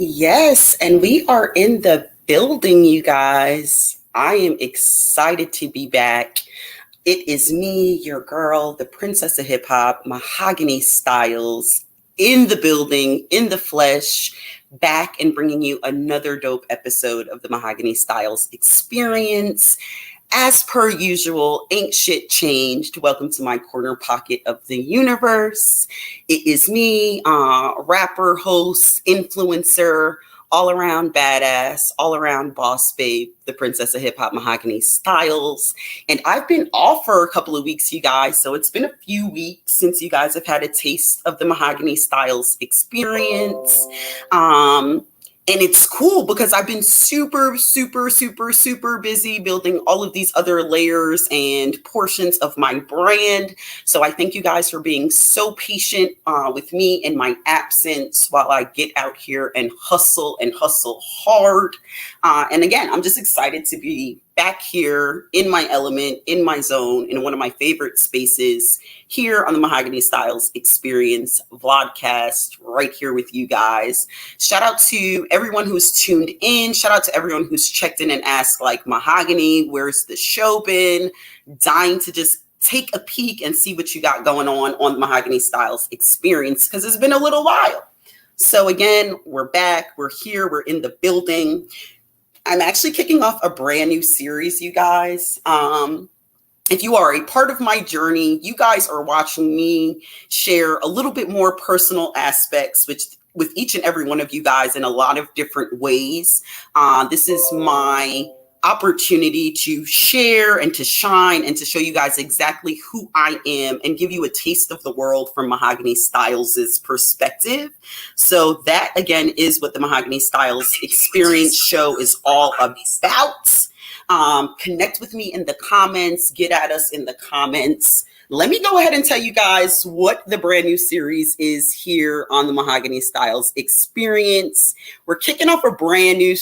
Yes, and we are in the building, you guys. I am excited to be back. It is me, your girl, the princess of hip hop, Mahogany Stylez, in the building, in the flesh, back and bringing you another dope episode of the Mahogany Stylez Experience. As per usual, ain't shit changed. Welcome to my corner pocket of the universe. It is me, rapper, host, influencer, all around badass, all around boss babe, the princess of hip hop, Mahogany Stylez. And I've been off for a couple of weeks, you guys. So it's been a few weeks since you guys have had a taste of the Mahogany Stylez experience. And it's cool because I've been super busy building all of these other layers and portions of my brand. So I thank you guys for being so patient with me in my absence while I get out here and hustle hard. And again, I'm just excited to be back here in my element, in my zone, in one of my favorite spaces here on the Mahogany Stylez Experience vlogcast, right here with you guys. Shout out to everyone who's tuned in. Shout out to everyone who's checked in and asked, like, Mahogany, where's the show been? Dying to just take a peek and see what you got going on the Mahogany Stylez Experience, because it's been a little while. So again, we're back, we're here, we're in the building. I'm actually kicking off a brand new series, you guys. If you are a part of my journey, you guys are watching me share a little bit more personal aspects, which with each and every one of you guys in a lot of different ways. This is my opportunity to share and to shine and to show you guys exactly who I am and give you a taste of the world from Mahogany Stylez's perspective. So that, again, is what the Mahogany Stylez Experience show is all about. Connect with me in the comments, get at us in the comments. Let me go ahead and tell you guys what the brand new series is here on the Mahogany Stylez Experience. We're kicking off a brand new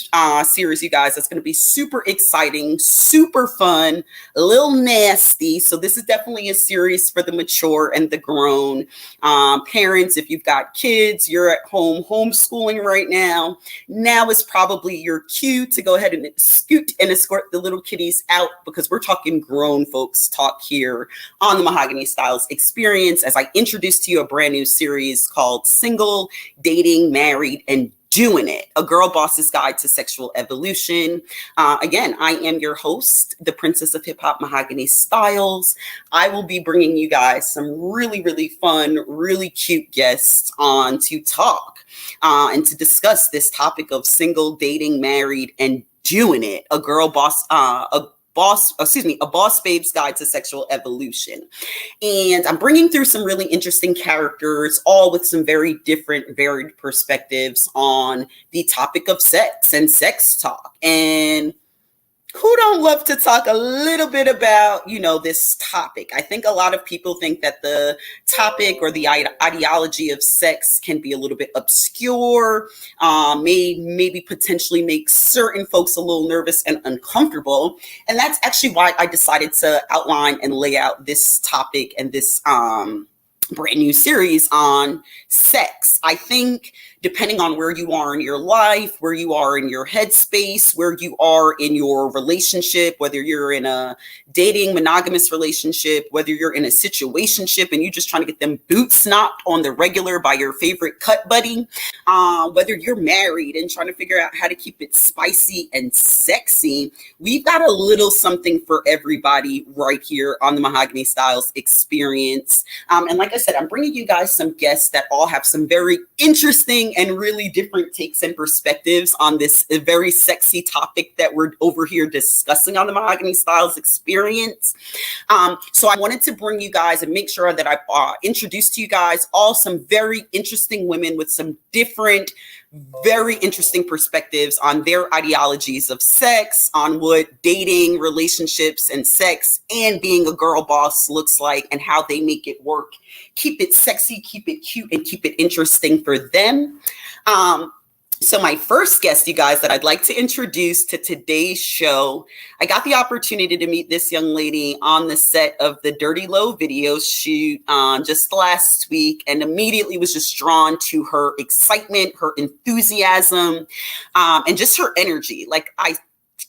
series, you guys. That's going to be super exciting, super fun, a little nasty. So this is definitely a series for the mature and the grown. Parents, if you've got kids, you're at home homeschooling right now. Now is probably your cue to go ahead and scoot and escort the little kitties out, because we're talking grown folks talk here on the Mahogany Stylez Experience, as I introduce to you a brand new series called Single, Dating, Married, and Doing It, a girl boss's guide to sexual evolution. Again, I am your host, the princess of hip hop, Mahogany Stylez. I will be bringing you guys some really fun, really cute guests on to talk and to discuss this topic of single, dating, married, and doing it, a boss babe's guide to sexual evolution. And I'm bringing through some really interesting characters, all with some very different, varied perspectives on the topic of sex and sex talk. And who don't love to talk a little bit about, this topic? I think a lot of people think that the topic or the ideology of sex can be a little bit obscure, maybe potentially make certain folks a little nervous and uncomfortable. And that's actually why I decided to outline and lay out this topic and this brand new series on sex. I think depending on where you are in your life, where you are in your headspace, where you are in your relationship, whether you're in a dating monogamous relationship, whether you're in a situationship and you're just trying to get them boots knocked on the regular by your favorite cut buddy, whether you're married and trying to figure out how to keep it spicy and sexy, we've got a little something for everybody right here on the Mahogany Stylez Experience. And like I said, I'm bringing you guys some guests that all have some very interesting and really different takes and perspectives on this very sexy topic that we're over here discussing on the Mahogany Stylez Experience. So I wanted to bring you guys and make sure that I introduced to you guys all some very interesting women with some different, very interesting perspectives on their ideologies of sex, on what dating, relationships, and sex and being a girl boss looks like, and how they make it work. Keep it sexy, keep it cute, and keep it interesting for them. So my first guest, you guys, that I'd like to introduce to today's show, I got the opportunity to meet this young lady on the set of the Dirty Low video shoot just last week, and immediately was just drawn to her excitement, her enthusiasm, and just her energy. Like I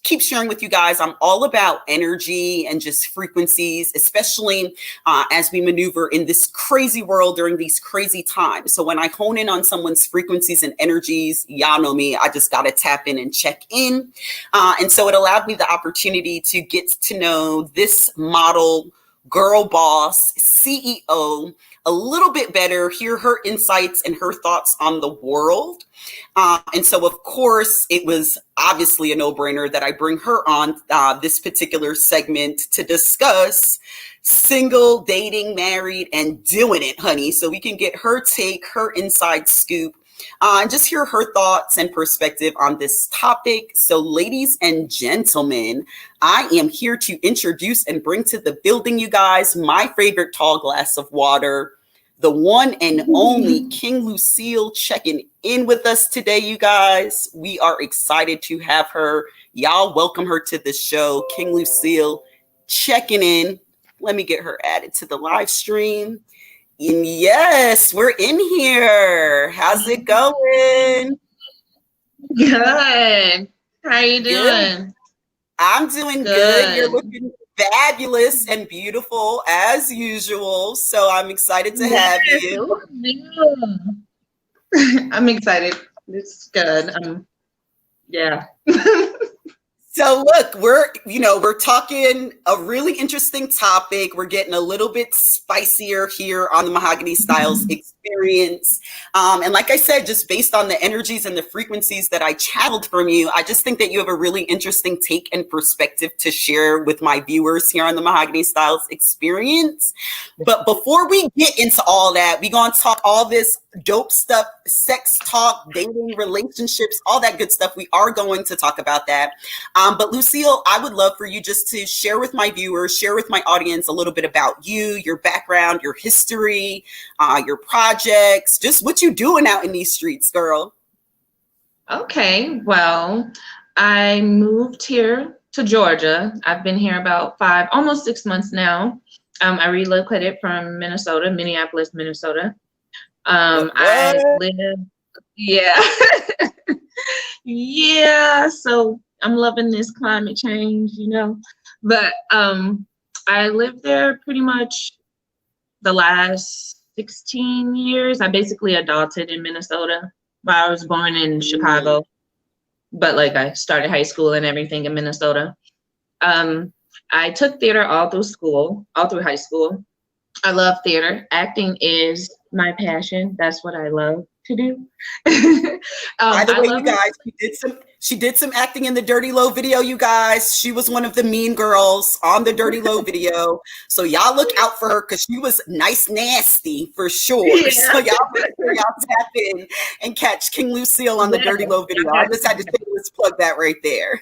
keep sharing with you guys, I'm all about energy and just frequencies, especially as we maneuver in this crazy world during these crazy times. So when I hone in on someone's frequencies and energies, y'all know me, I just got to tap in and check in. And so it allowed me the opportunity to get to know this model, girl boss, CEO, a little bit better, hear her insights and her thoughts on the world. And so, of course, it was obviously a no-brainer that I bring her on this particular segment to discuss single, dating, married, and doing it, honey. So we can get her take, her inside scoop, and just hear her thoughts and perspective on this topic. So, ladies and gentlemen, I am here to introduce and bring to the building, you guys, my favorite tall glass of water, the one and only King Lucille, checking in with us today, you guys. We are excited to have her. Y'all welcome her to the show. King Lucille checking in. Let me get her added to the live stream. And yes, we're in here. How's it going? Good. How you doing? Good. I'm doing good. You're looking fabulous and beautiful as usual. So I'm excited to have you. I'm excited. It's good. Yeah. So look, we're talking a really interesting topic. We're getting a little bit spicier here on the Mahogany Stylez Experience. And like I said, just based on the energies and the frequencies that I channeled from you, I just think that you have a really interesting take and perspective to share with my viewers here on the Mahogany Stylez Experience. But before we get into all that, we're going to talk all this dope stuff, sex talk, dating, relationships, all that good stuff. We are going to talk about that. But Lucille, I would love for you just to share with my viewers, share with my audience a little bit about you, your background, your history, your projects, just what you doing out in these streets, girl. Okay, well, I moved here to Georgia. I've been here about almost 6 months now. I relocated from Minneapolis, Minnesota. I live, yeah. Yeah, so I'm loving this climate change, but I lived there pretty much the last 16 years. I basically adulted in Minnesota. I was born in Chicago, but like I started high school and everything in Minnesota. I took theater all through high school. I love theater. Acting is my passion. That's what I love to do. By the way, you guys, she did some acting in the Dirty Low video, you guys. She was one of the mean girls on the Dirty Low video. So y'all look out for her because she was nice nasty for sure. Yeah. So y'all tap in and catch King Lucille on the Dirty Low video. I just had to plug that right there.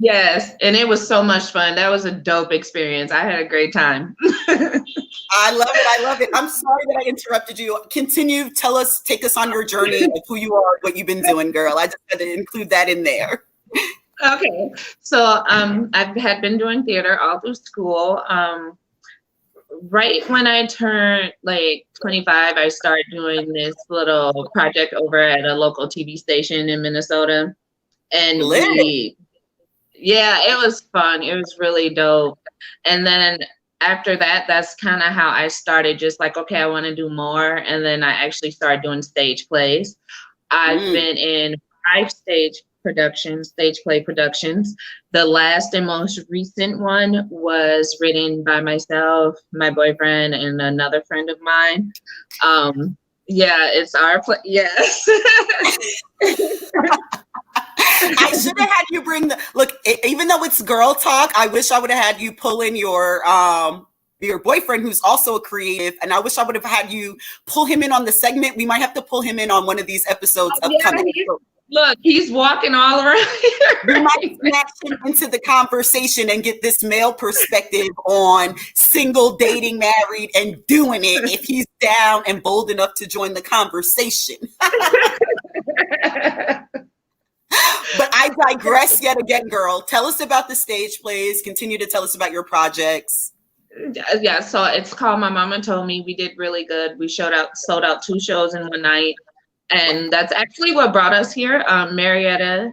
Yes, and it was so much fun. That was a dope experience. I had a great time. I love it. I love it. I'm sorry that I interrupted you. Continue. Take us on your journey of who you are, what you've been doing, girl. I just had to include that in there. Okay. So I had been doing theater all through school. Right when I turned like 25, I started doing this little project over at a local TV station in Minnesota. And it was fun. It was really dope. And then after that, that's kind of how I started, just like, okay, I want to do more. And then I actually started doing stage plays. I've been in 5 stage play productions. The last and most recent one was written by myself, my boyfriend, and another friend of mine. It's our play. Yes. I should have had you even though it's girl talk, I wish I would have had you pull in your boyfriend, who's also a creative, and I wish I would have had you pull him in on the segment. We might have to pull him in on one of these episodes upcoming. Look, he's walking all around here. We might snatch him into the conversation and get this male perspective on single, dating, married, and doing it if he's down and bold enough to join the conversation. But I digress yet again, girl. Tell us about the stage plays. Continue to tell us about your projects. Yeah, so it's called My Mama Told Me. We did really good. We sold out 2 shows in one night. And that's actually what brought us here. Marietta,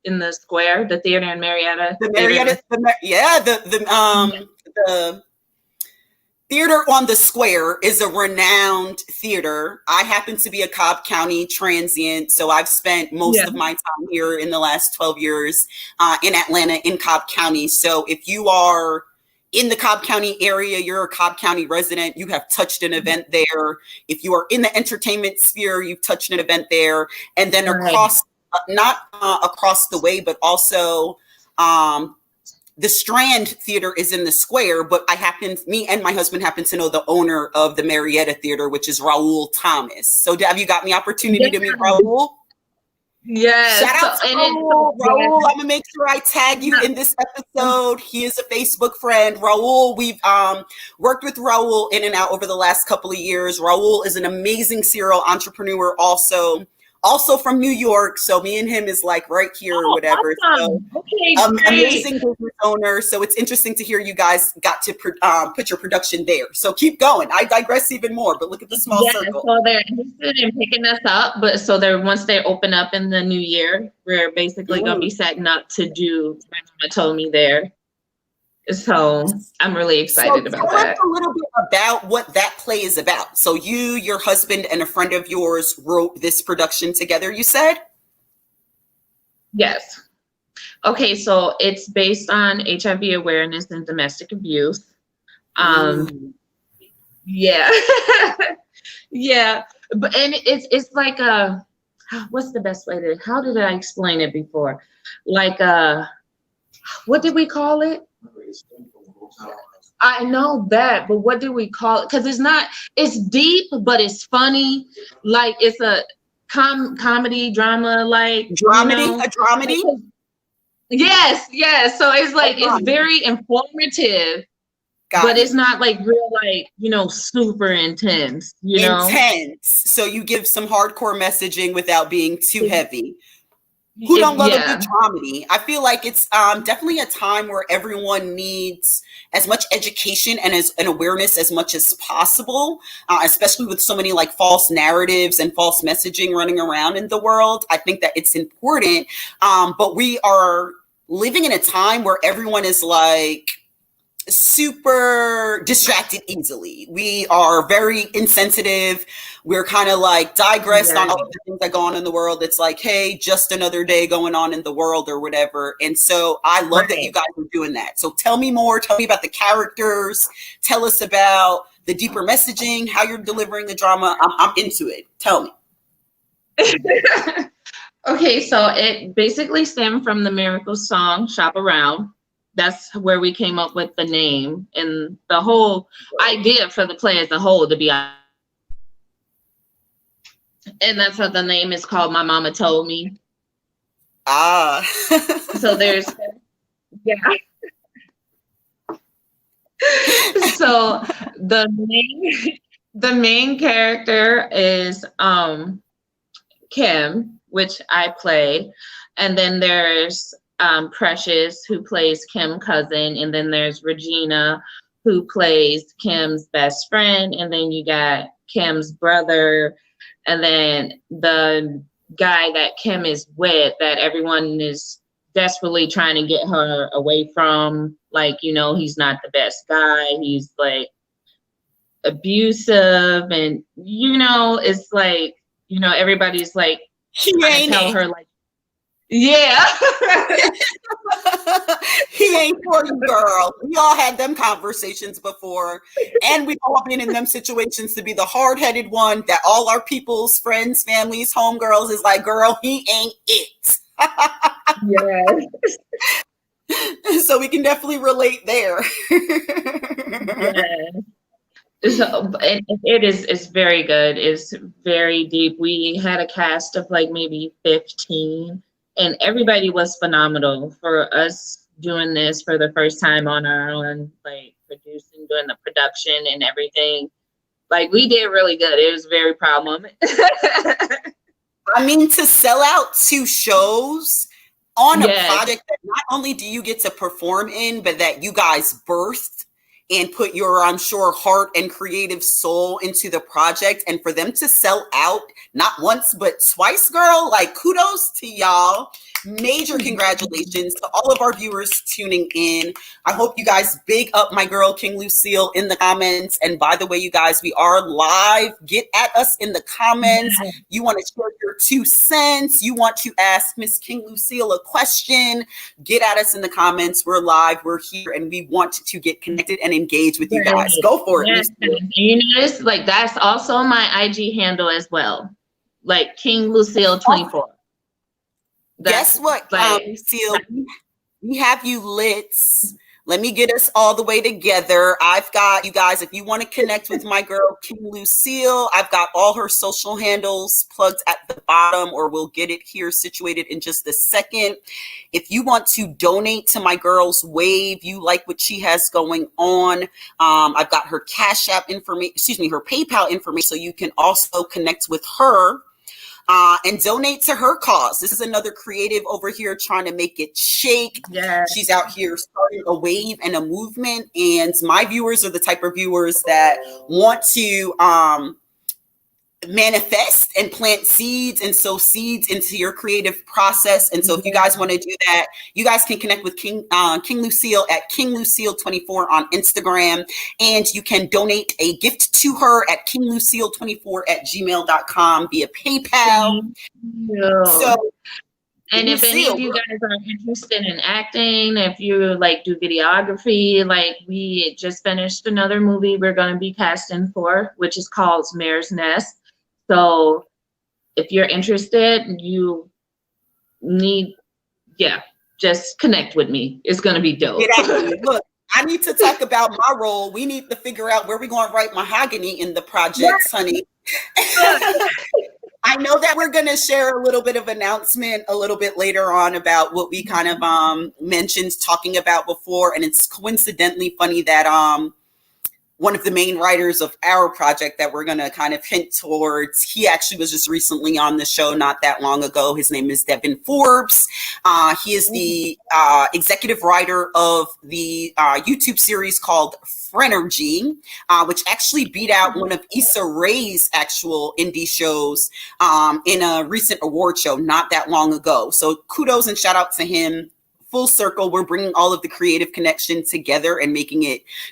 in the square, the theater in Marietta. The Marietta, the theater on the square is a renowned theater. I happen to be a Cobb County transient, so I've spent most of my time here in the last 12 years in Atlanta, in Cobb County. So if you are in the Cobb County area, you're a Cobb County resident, you have touched an event there. If you are in the entertainment sphere, you've touched an event there. And then across, not across the way, but also the Strand Theater is in the square, but me and my husband happen to know the owner of the Marietta Theater, which is Raul Thomas. So have you got the opportunity to meet Raul? Yes. Shout out to Raul. Raul, I'm gonna make sure I tag you in this episode. He is a Facebook friend. Raul, we've worked with Raul in and out over the last couple of years. Raul is an amazing serial entrepreneur, also from New York. So me and him is like right here or whatever. Awesome. So Okay, amazing business owner. So it's interesting to hear you guys got to put your production there. So keep going. I digress even more, but look at the small circle. So they're interested in picking us up, but once they open up in the new year, we're basically gonna be setting up to do My Mama Told Me there. So I'm really excited about that. Tell us a little bit about what that play is about. So you, your husband, and a friend of yours wrote this production together, you said? Yes. Okay, so it's based on HIV awareness and domestic abuse. Yeah. Yeah. But it's like what's the best way how did I explain it before? Like what did we call it? I know that, but what do we call it? Because it's deep, but it's funny. Like it's a comedy, drama, like dramedy, a dramedy. Yes. So it's like it's very informative, but it's not like real, like super intense. Intense. So you give some hardcore messaging without being too heavy. Who don't love a good dramedy? I feel like it's definitely a time where everyone needs as much education and an awareness as much as possible, especially with so many like false narratives and false messaging running around in the world. I think that it's important, but we are living in a time where everyone is like super distracted easily. We are very insensitive. We're kind of like digressed on all the things that go on in the world. It's like, hey, just another day going on in the world or whatever. And so I love that you guys are doing that. So tell me more. Tell me about the characters. Tell us about the deeper messaging, how you're delivering the drama. I'm into it. Tell me. Okay, so it basically stemmed from the Miracle song, Shop Around. That's where we came up with the name and the whole idea for the play as a whole, to be honest. And that's what the name is called, My Mama Told Me. So there's, So the main character is Kim, which I play. And then there's Precious, who plays Kim's cousin, and then there's Regina, who plays Kim's best friend, and then you got Kim's brother, and then the guy that Kim is with that everyone is desperately trying to get her away from. Like, he's not the best guy. He's like abusive, and it's like, everybody's like trying to tell her like, yeah. He ain't for you, girl. We all had them conversations before, and we've all been in them situations to be the hard-headed one that all our people's friends, families, homegirls is like, girl, he ain't it. Yes. So we can definitely relate there. Yeah. So it's very good. It's very deep. We had a cast of like maybe 15. And everybody was phenomenal for us doing this for the first time on our own, like producing, doing the production and everything. Like we did really good. It was very proud moment. I mean, to sell out 2 shows on a Yes. project that not only do you get to perform in, but that you guys birthed and put your, I'm sure, heart and creative soul into the project, and for them to sell out not once but twice, girl, like kudos to y'all. Major congratulations to all of our viewers tuning in. I hope you guys big up my girl King Lucille in the comments. And by the way, you guys, we are live. Get at us in the comments. You want to share your 2 cents. You want to ask Miss King Lucille a question. Get at us in the comments. We're live. We're here, and we want to get connected and engage with you guys. Go for it. Yes. And you notice, like, that's also my IG handle as well, like King Lucille 24. Guess what, Lucille? We have you lit. Let me get us all the way together. I've got you guys, if you want to connect with my girl, King Lucille, I've got all her social handles plugged at the bottom, or we'll get it here situated in just a second. If you want to donate to my girl's wave, you like what she has going on, I've got her Cash App information, her PayPal information, so you can also connect with her. And donate to her cause. This is another creative over here trying to make it shake. Yes. She's out here starting a wave and a movement. And my viewers are the type of viewers that want to manifest and plant seeds and sow seeds into your creative process. And so if you guys want to do that, you guys can connect with King Lucille at King Lucille 24 on Instagram, and you can donate a gift to her at kinglucille24@gmail.com via PayPal. So, and if any of you guys are interested in acting, if you like do videography, like we just finished another movie we're going to be casting for, which is called Mare's Nest. So if you're interested, you need, just connect with me. It's going to be dope. Look, I need to talk about my role. We need to figure out where we're going to write Mahogany in the projects, honey. I know that we're going to share a little bit of announcement a little bit later on about what we kind of mentioned talking about before. And it's coincidentally funny that one of the main writers of our project that we're going to kind of hint towards, he actually was just recently on the show not that long ago. His name is Devin Forbes. He is the executive writer of the YouTube series called Frenergy, which actually beat out one of Issa Rae's actual indie shows in a recent award show not that long ago. So kudos and shout out to him. Full circle, we're bringing all of the creative connection together and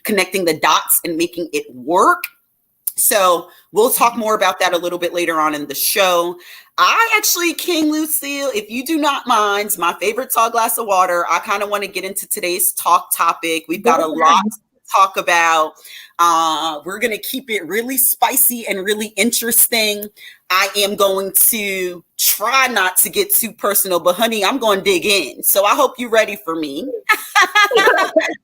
connecting the dots and making it work. So we'll talk more about that a little bit later on in the show. King Lucille, if you do not mind, my favorite tall glass of water, I kind of want to get into today's talk topic. We've got a lot to talk about. We're going to keep it really spicy and really interesting. I am going to try not to get too personal, but honey, I'm going to dig in. So I hope you're ready for me.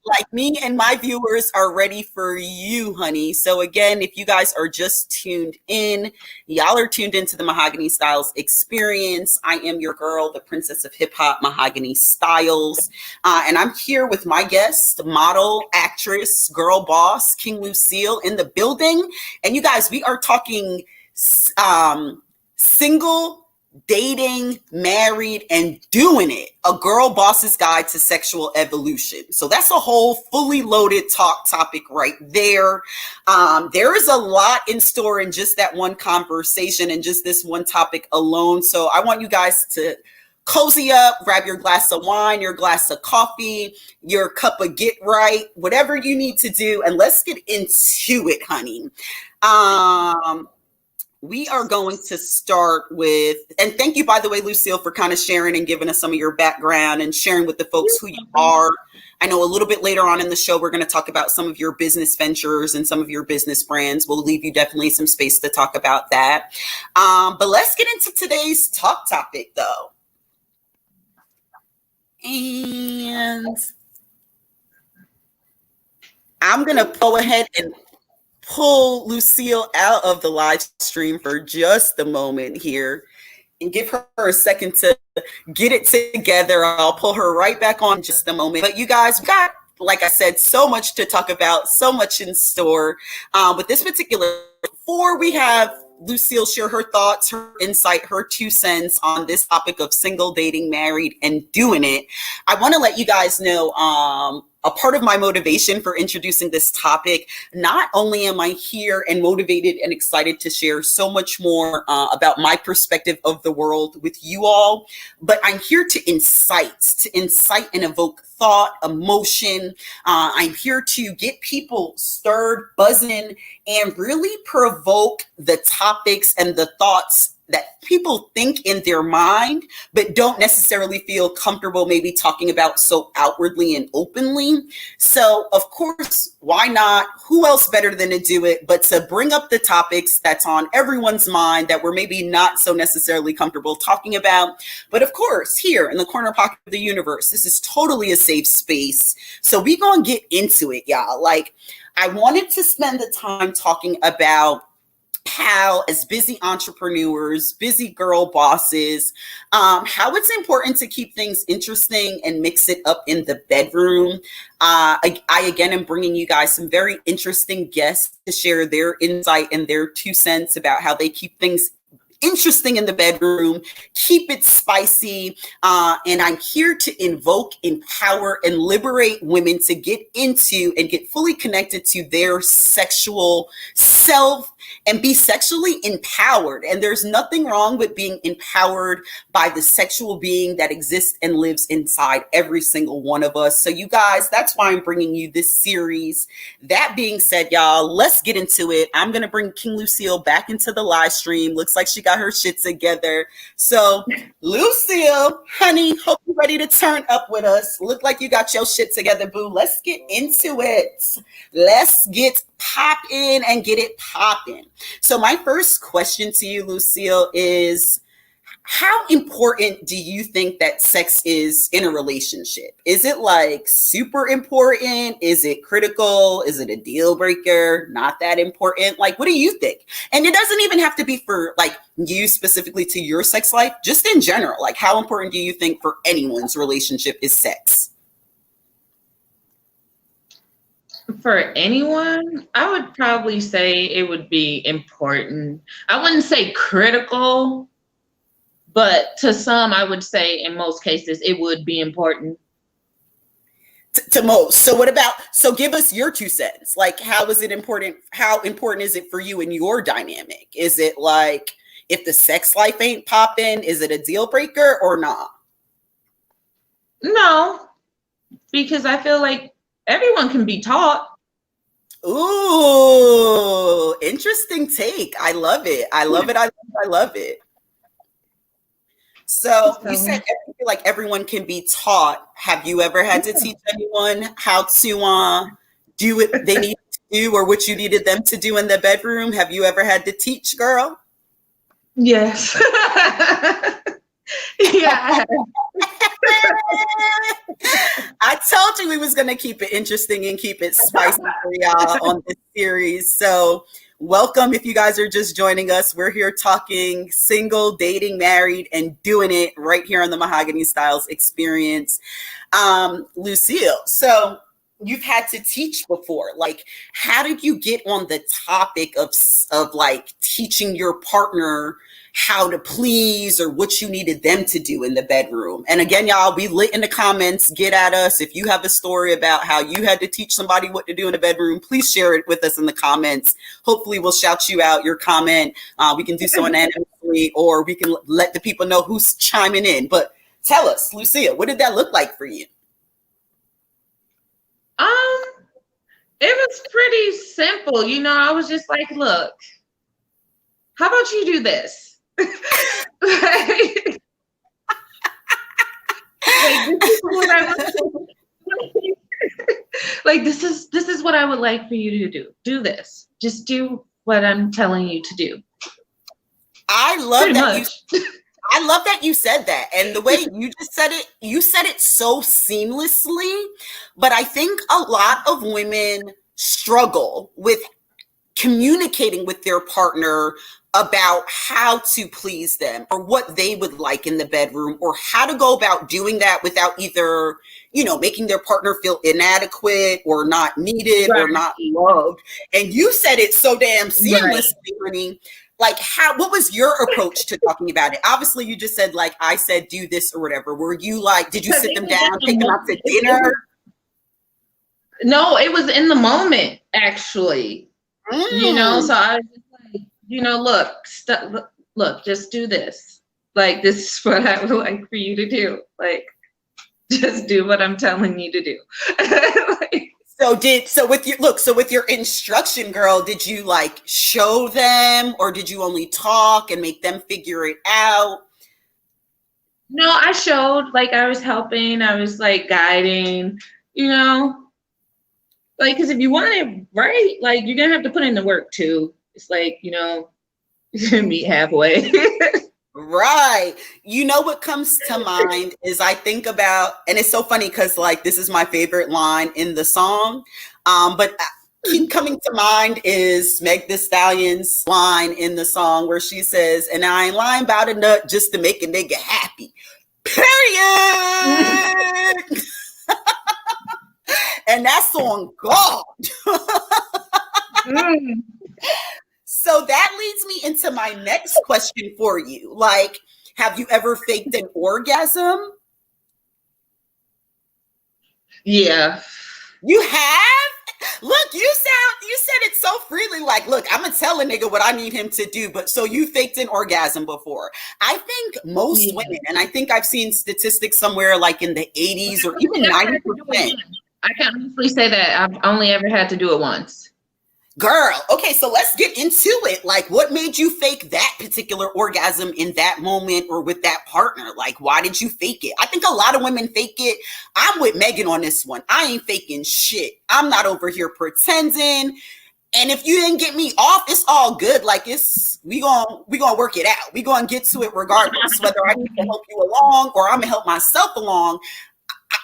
Like me and my viewers are ready for you, honey. So again, if you guys are just tuned in, y'all are tuned into the Mahogany Stylez Experience. I am your girl, the princess of hip hop, Mahogany Stylez. And I'm here with my guest, model, actress, girl boss, King Lucille in the building. And you guys, we are talking single, dating, married, and doing it. A girl boss's guide to sexual evolution. So that's a whole fully loaded talk topic right there. There is a lot in store in just that one conversation and just this one topic alone. So I want you guys to cozy up, grab your glass of wine, your glass of coffee, your cup of get right, whatever you need to do. And let's get into it, honey. We are going to start with, and thank you, by the way, Lucille, for kind of sharing and giving us some of your background and sharing with the folks who you are. I know a little bit later on in the show, we're going to talk about some of your business ventures and some of your business brands. We'll leave you definitely some space to talk about that. But let's get into today's talk topic, though. And I'm going to go ahead and pull Lucille out of the live stream for just a moment here and give her a second to get it together. I'll pull her right back on in just a moment. But you guys, we got, like I said, so much to talk about, so much in store. With this particular, before we have Lucille share her thoughts, her insight, her 2 cents on this topic of single, dating, married, and doing it. I want to let you guys know a part of my motivation for introducing this topic. Not only am I here and motivated and excited to share so much more about my perspective of the world with you all, but I'm here to incite and evoke thought, emotion. I'm here to get people stirred, buzzing, and really provoke the topics and the thoughts that people think in their mind, but don't necessarily feel comfortable maybe talking about so outwardly and openly. So, of course, why not? Who else better than to do it but to bring up the topics that's on everyone's mind that we're maybe not so necessarily comfortable talking about. But of course, here in the corner pocket of the universe, this is totally a safe space. So we gonna get into it, y'all. Like, I wanted to spend the time talking about how, as busy entrepreneurs, busy girl bosses, how it's important to keep things interesting and mix it up in the bedroom. I again am bringing you guys some very interesting guests to share their insight and their 2 cents about how they keep things interesting in the bedroom, keep it spicy, and I'm here to invoke, empower, and liberate women to get into and get fully connected to their sexual self and be sexually empowered. And there's nothing wrong with being empowered by the sexual being that exists and lives inside every single one of us. So you guys, that's why I'm bringing you this series. That being said, y'all, let's get into it. I'm going to bring King Lucille back into the live stream. Looks like she got her shit together. So Lucille, honey, hope you're ready to turn up with us. Look like you got your shit together, boo. Let's get into it. Let's get popping and get it popping. So my first question to you, Lucille, is how important do you think that sex is in a relationship? Is it like super important? Is it critical? Is it a deal breaker? Not that important? Like, what do you think? And it doesn't even have to be for like you specifically to your sex life, just in general. Like, how important do you think for anyone's relationship is sex? For anyone, I would probably say it would be important. I wouldn't say critical, but to some, I would say in most cases, it would be important. To most. So what about, so give us your 2 cents. Like, how is it important? How important is it for you in your dynamic? Is it like, if the sex life ain't popping, is it a deal breaker or not? No, because I feel like everyone can be taught. Ooh, interesting take. I love it. I love it. I love it. So you said like everyone can be taught. Have you ever had to teach anyone how to do what they need to do or what you needed them to do in the bedroom? Have you ever had to teach, girl? Yes. Yeah. I told you we was going to keep it interesting and keep it spicy for y'all on this series. So welcome if you guys are just joining us. We're here talking single, dating, married, and doing it right here on the Mahogany Stylez Experience. Lucille, so you've had to teach before. Like, how did you get on the topic of like teaching your partner how to please or what you needed them to do in the bedroom? And again, y'all, be lit in the comments. Get at us. If you have a story about how you had to teach somebody what to do in the bedroom, please share it with us in the comments. Hopefully we'll shout you out, your comment. We can do so anonymously, or we can let the people know who's chiming in. But tell us, Lucille, what did that look like for you? It was pretty simple. You know, I was just like, look, how about you do this? Like, this is what I would like. This is what I would like for you to do. Do this. Just do what I'm telling you to do. I love that. I love that you said that. And the way you just said it so seamlessly. But I think a lot of women struggle with communicating with their partner about how to please them or what they would like in the bedroom, or how to go about doing that without either, making their partner feel inadequate or not needed or not loved. And you said it so damn seamlessly, honey. Like, what was your approach to talking about it? Obviously, you just said, like, I said, do this or whatever. Were you like, did you sit them down, take them out to dinner? No, it was in the moment, actually. So I was just like, look, just do this. Like, this is what I would like for you to do. Like, just do what I'm telling you to do. So with your instruction, girl, did you like show them, or did you only talk and make them figure it out? No, I showed, like, I was helping, I was like guiding, like, because if you want it right, like, you're gonna have to put in the work too. It's like, you're gonna meet halfway. Right. What comes to mind is I think about, and it's so funny because like this is my favorite line in the song, but keep coming to mind is Meg Thee Stallion's line in the song where she says, "And I ain't lying about a nut just to make a nigga happy. Period." And that's on God. So that leads me into my next question for you. Like, have you ever faked an orgasm? Yeah. You have? Look, you said it so freely. Like, look, I'm gonna tell a nigga what I need him to do. But so you faked an orgasm before. I think most women, and I think I've seen statistics somewhere like in the 80s or even 90%. I can honestly say that I've only ever had to do it once. Girl, okay, so let's get into it. Like, what made you fake that particular orgasm in that moment or with that partner? Like, why did you fake it? I think a lot of women fake it. I'm with Megan on this one. I ain't faking shit. I'm not over here pretending. And if you didn't get me off, it's all good. Like, we gonna work it out. We gonna get to it regardless, whether I need to help you along or I'm gonna help myself along.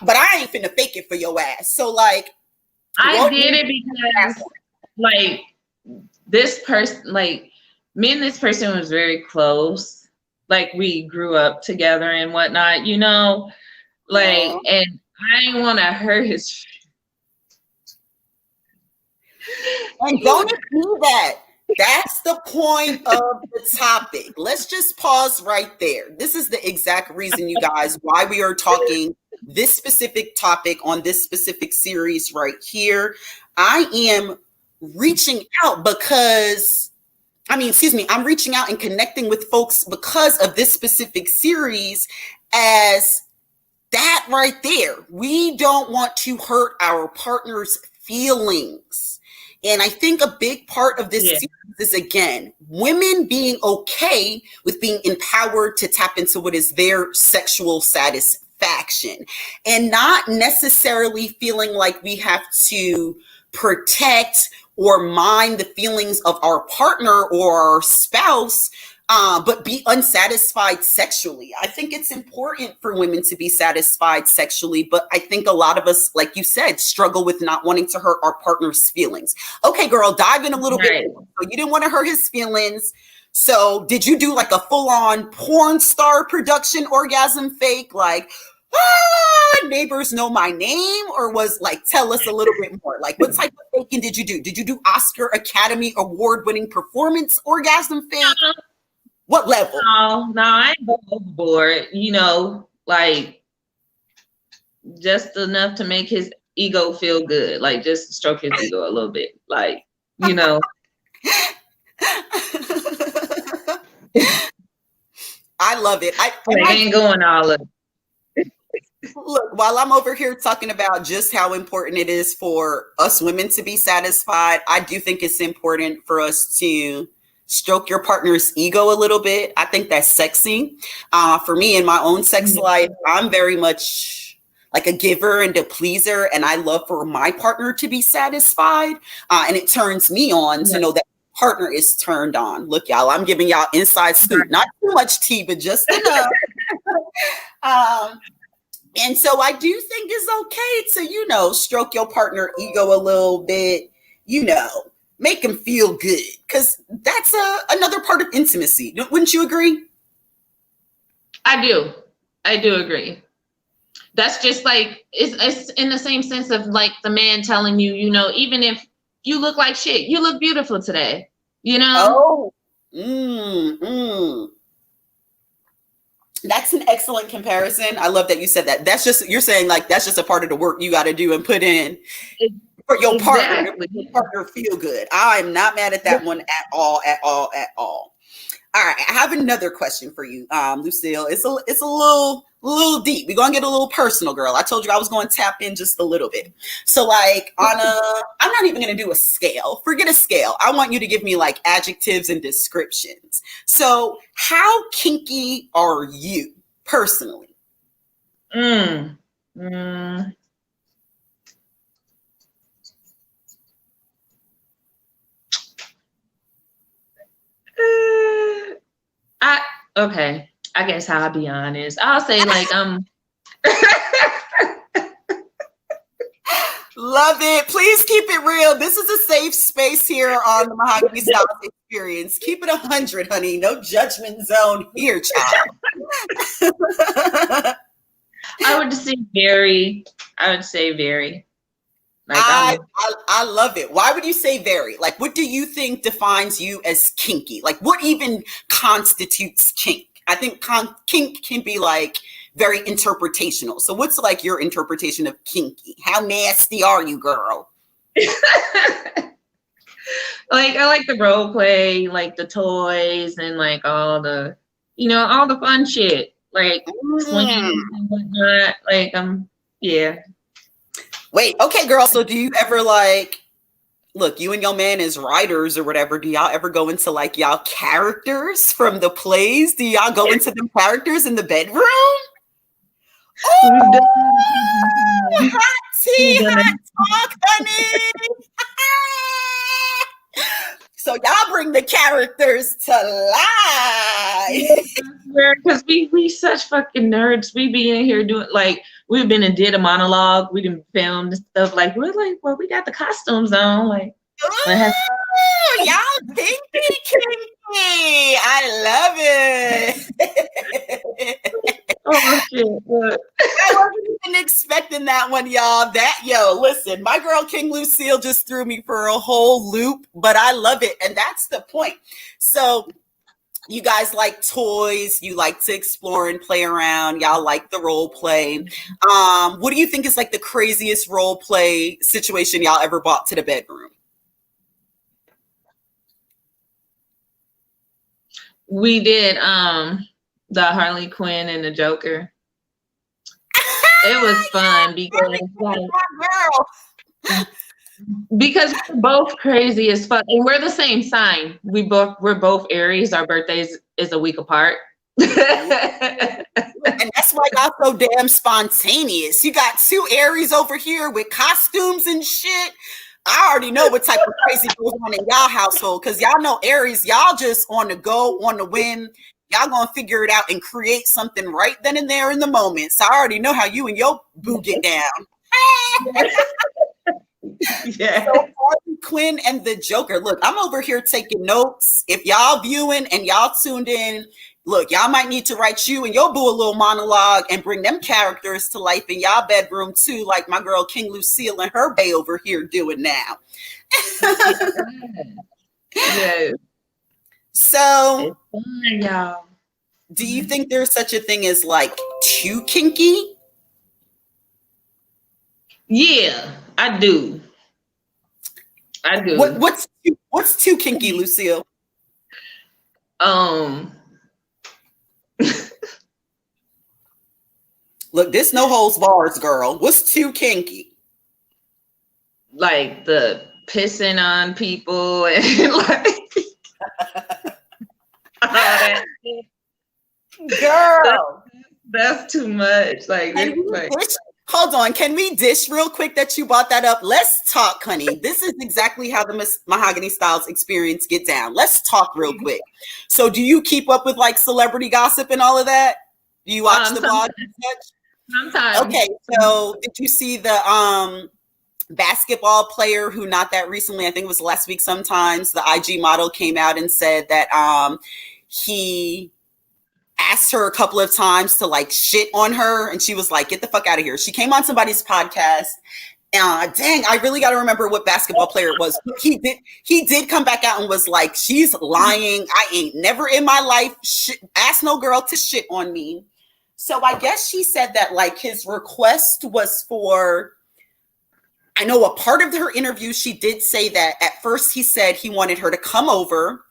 But I ain't finna fake it for your ass. So, like, I did it because, like, this person, like, me and this person was very close. Like, we grew up together and whatnot, like, and I didn't want to hurt his. And don't do that. That's the point of the topic. Let's just pause right there. This is the exact reason, you guys, why we are talking this specific topic on this specific series right here. I am reaching out I'm reaching out and connecting with folks because of this specific series, as that right there. We don't want to hurt our partner's feelings. And I think a big part of this series is, again, women being okay with being empowered to tap into what is their sexual satisfaction and not necessarily feeling like we have to protect or mind the feelings of our partner or our spouse, but be unsatisfied sexually. I think it's important for women to be satisfied sexually, but I think a lot of us, like you said, struggle with not wanting to hurt our partner's feelings. Okay, girl, dive in a little bit. So you didn't want to hurt his feelings. So did you do like a full-on porn star production orgasm fake? Like, neighbors know my name? Or was like, tell us a little bit more. Like, what type of faking did you do? Did you do Oscar Academy Award-winning performance orgasm fake? What level? No, I ain't go overboard, like, just enough to make his ego feel good. Like, just stroke his ego a little bit. Like, I love it. I ain't going all of it. Look, while I'm over here talking about just how important it is for us women to be satisfied, I do think it's important for us to stroke your partner's ego a little bit. I think that's sexy. For me, in my own sex life, I'm very much like a giver and a pleaser, and I love for my partner to be satisfied. And it turns me on to know that partner is turned on. Look, y'all, I'm giving y'all inside scoop. Not too much tea, but just enough. And so I do think it's okay to, stroke your partner ego a little bit, make them feel good, because that's another part of intimacy. Wouldn't you agree? I do agree. That's just like, it's in the same sense of like the man telling you, you know, even if you look like shit, you look beautiful today, you know? Oh, that's an excellent comparison. I love that you said that. That's just, you're saying like, that's just a part of the work you got to do and put in for your partner to make your partner feel good. I'm not mad at that one at all, at all, at all. All right, I have another question for you, Lucille. It's a little deep. We're gonna get a little personal, girl. I told you I was going to tap in just a little bit. So, like, I'm not even gonna do a scale. Forget a scale. I want you to give me like adjectives and descriptions. So, how kinky are you personally? Okay. I guess I'll be honest. I'll say like Love it. Please keep it real. This is a safe space here on the Mahogany Stylez Experience. Keep it 100, honey. No judgment zone here, child. I would say very. Like, I love it. Why would you say very? Like, what do you think defines you as kinky? Like, what even constitutes kink? I think kink can be like very interpretational. So what's like your interpretation of kinky? How nasty are you, girl? Like, I like the role play, like the toys and like all the, you know, all the fun shit. Like swinging and whatnot. Like, yeah. Wait, okay, girl. So do you ever like, look, you and your man as writers or whatever, do y'all ever go into like y'all characters from the plays? Do y'all go into them characters in the bedroom? Oh, hot tea, hot talk, honey. So y'all bring the characters to life. Because we such fucking nerds. We be in here doing like, we've been and did a monologue. We didn't film and stuff. Like, we're like, well, we got the costumes on. Like, ooh, y'all kinky. I love it. Oh shit! What? I wasn't even expecting that one, y'all. Listen, my girl King Lucille just threw me for a whole loop, but I love it, and that's the point. So, you guys like toys, you like to explore and play around, y'all like the role play. What do you think is like the craziest role play situation y'all ever brought to the bedroom? We did the Harley Quinn and the Joker. It was fun because we're both crazy as fuck, and we're the same sign. We're both Aries. Our birthdays is a week apart. And that's why y'all so damn spontaneous. You got two Aries over here with costumes and shit. I already know what type of crazy goes on in y'all household, because y'all know Aries, y'all just on the go, on the whim. Y'all gonna figure it out and create something right then and there in the moment. So I already know how you and your boo get down. Yeah. So Harley Quinn and the Joker. Look, I'm over here taking notes. If y'all viewing and y'all tuned in, look, y'all might need to write you and your boo a little monologue and bring them characters to life in y'all bedroom too, like my girl King Lucille and her bae over here doing now. Yes. So, it's fun, y'all. Do you think there's such a thing as like too kinky? Yeah, I do. What's too kinky, Lucille? Look, this no holds bars, girl. What's too kinky? Like the pissing on people and like all that shit. Girl, that's too much. Like, hold on, can we dish real quick that you brought that up? Let's talk, honey. This is exactly how the Mahogany Stylez Experience get down. Let's talk real quick. So, do you keep up with like celebrity gossip and all of that? Do you watch the blog and such? Sometimes. Okay, so did you see the basketball player who not that recently, I think it was last week sometimes, the IG model came out and said that he asked her a couple of times to like shit on her, and she was like, get the fuck out of here. She came on somebody's podcast. Dang, I really got to remember what basketball player it was. He did come back out and was like, she's lying. I ain't never in my life asked no girl to shit on me. So I guess she said that like his request was for, I know a part of her interview, she did say that at first he said he wanted her to come over,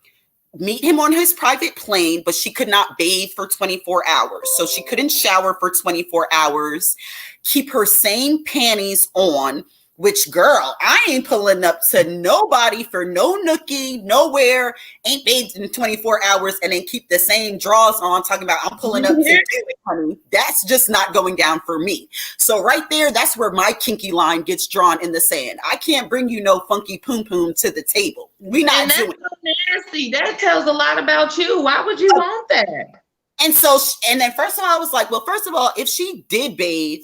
meet him on his private plane, but she could not bathe for 24 hours. So she couldn't shower for 24 hours, keep her same panties on, which, girl, I ain't pulling up to nobody for no nookie, nowhere, ain't bathed in 24 hours, and then keep the same drawers on, talking about I'm pulling up to do it, honey. That's just not going down for me. So right there, that's where my kinky line gets drawn in the sand. I can't bring you no funky poom poom to the table. We not doing it. So nasty. That tells a lot about you. Why would you want that? And so, and then first of all, I was like, well, first of all, if she did bathe,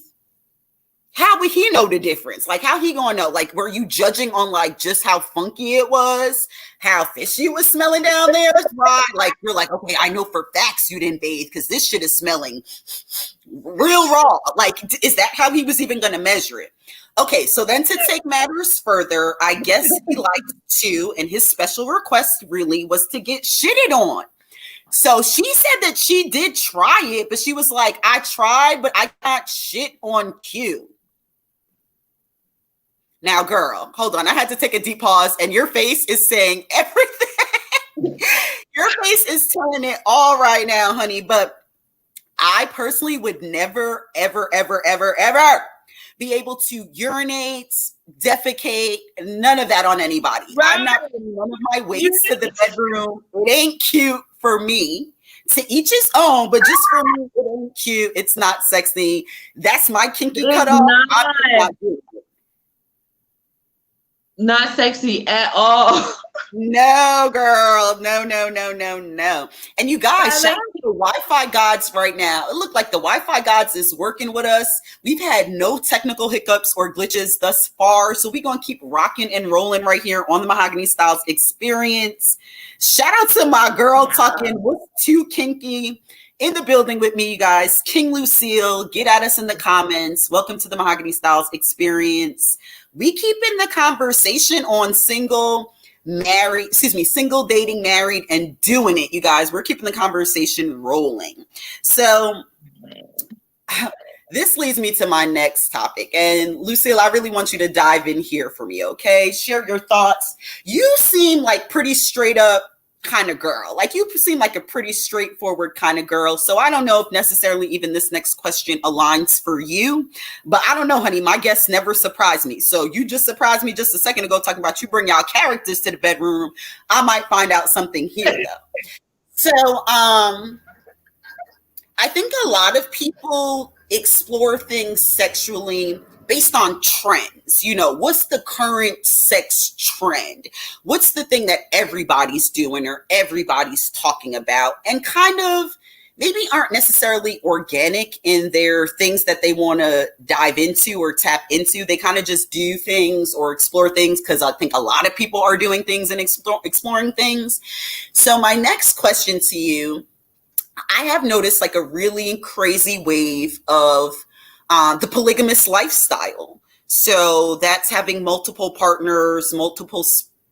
how would he know the difference? Like, how he gonna know? Like, were you judging on like just how funky it was, how fishy it was smelling down there? Right? Like, you're like, okay, I know for facts you didn't bathe because this shit is smelling real raw. Like, is that how he was even gonna measure it? Okay, so then to take matters further, I guess he liked to, and his special request really was to get shitted on. So she said that she did try it, but she was like, I tried, but I got shit on cue. Now, girl, hold on. I had to take a deep pause, and your face is saying everything. Your face is telling it all right now, honey. But I personally would never, ever, ever, ever, ever be able to urinate, defecate, none of that on anybody. Right. I'm not putting none of my weights to the bedroom. It ain't cute for me. To each his own, but just for me, it ain't cute. It's not sexy. That's my kinky cutoff. I'm not doing it. Not sexy at all. No, girl. No. And you guys, shout out to the Wi-Fi gods right now. It looked like the Wi-Fi gods is working with us. We've had no technical hiccups or glitches thus far. So we're going to keep rocking and rolling right here on the Mahogany Stylez Experience. Shout out to my girl talking what's too kinky in the building with me, you guys. King Lucille, get at us in the comments. Welcome to the Mahogany Stylez Experience. We keep in the conversation on single, dating, married, and doing it, you guys. We're keeping the conversation rolling. So this leads me to my next topic. And Lucille, I really want you to dive in here for me, okay? Share your thoughts. You seem like pretty straight up kind of girl. Like, you seem like a pretty straightforward kind of girl. So I don't know if necessarily even this next question aligns for you, but I don't know, honey. My guests never surprise me. So you just surprised me just a second ago talking about you bring y'all characters to the bedroom. I might find out something here though. So I think a lot of people explore things sexually based on trends. You know, what's the current sex trend? What's the thing that everybody's doing or everybody's talking about, and kind of maybe aren't necessarily organic in their things that they want to dive into or tap into. They kind of just do things or explore things because I think a lot of people are doing things and exploring things. So my next question to you, I have noticed like a really crazy wave of the polygamous lifestyle. So that's having multiple partners, multiple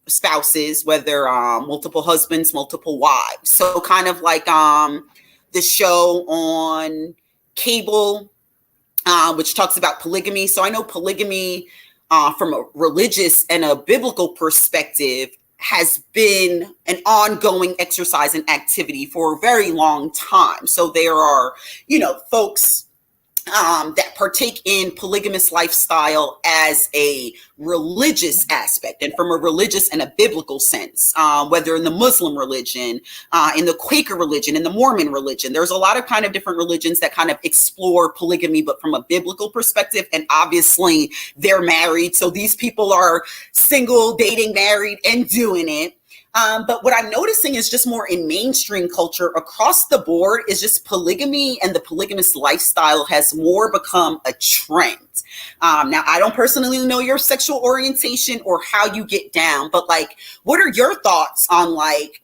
spouses, whether multiple husbands, multiple wives. So kind of like the show on cable, which talks about polygamy. So I know polygamy from a religious and a biblical perspective has been an ongoing exercise and activity for a very long time. So there are, you know, folks that partake in polygamous lifestyle as a religious aspect, and from a religious and a biblical sense, whether in the Muslim religion, in the Quaker religion, in the Mormon religion. There's a lot of kind of different religions that kind of explore polygamy, but from a biblical perspective. And obviously they're married. So these people are single, dating, married, and doing it. But what I'm noticing is just more in mainstream culture across the board is just polygamy, and the polygamous lifestyle has more become a trend. Now, I don't personally know your sexual orientation or how you get down, but like, what are your thoughts on like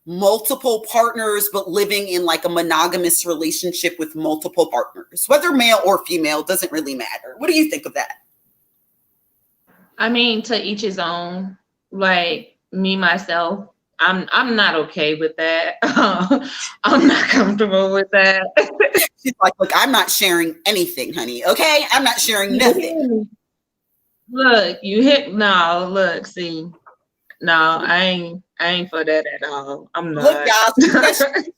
multiple partners, but living in like a monogamous relationship with multiple partners, whether male or female, doesn't really matter. What do you think of that? I mean, to each his own. Like me, myself, I'm not okay with that. I'm not comfortable with that. She's like, look, I'm not sharing anything, honey. Okay. I'm not sharing nothing. Look, you hit no, look, see. No, I ain't for that at all. I'm not. Look, y'all, she's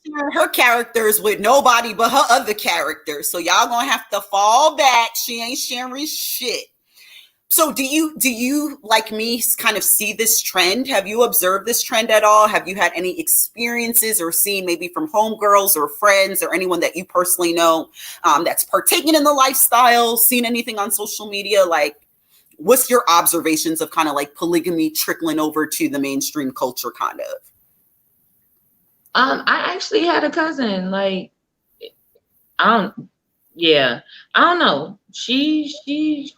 sharing her characters with nobody but her other characters. So y'all gonna have to fall back. She ain't sharing shit. So do you like me kind of see this trend? Have you observed this trend at all? Have you had any experiences or seen maybe from homegirls or friends or anyone that you personally know that's partaking in the lifestyle, seen anything on social media? Like, what's your observations of kind of like polygamy trickling over to the mainstream culture kind of? I actually had a cousin, like, I don't know. She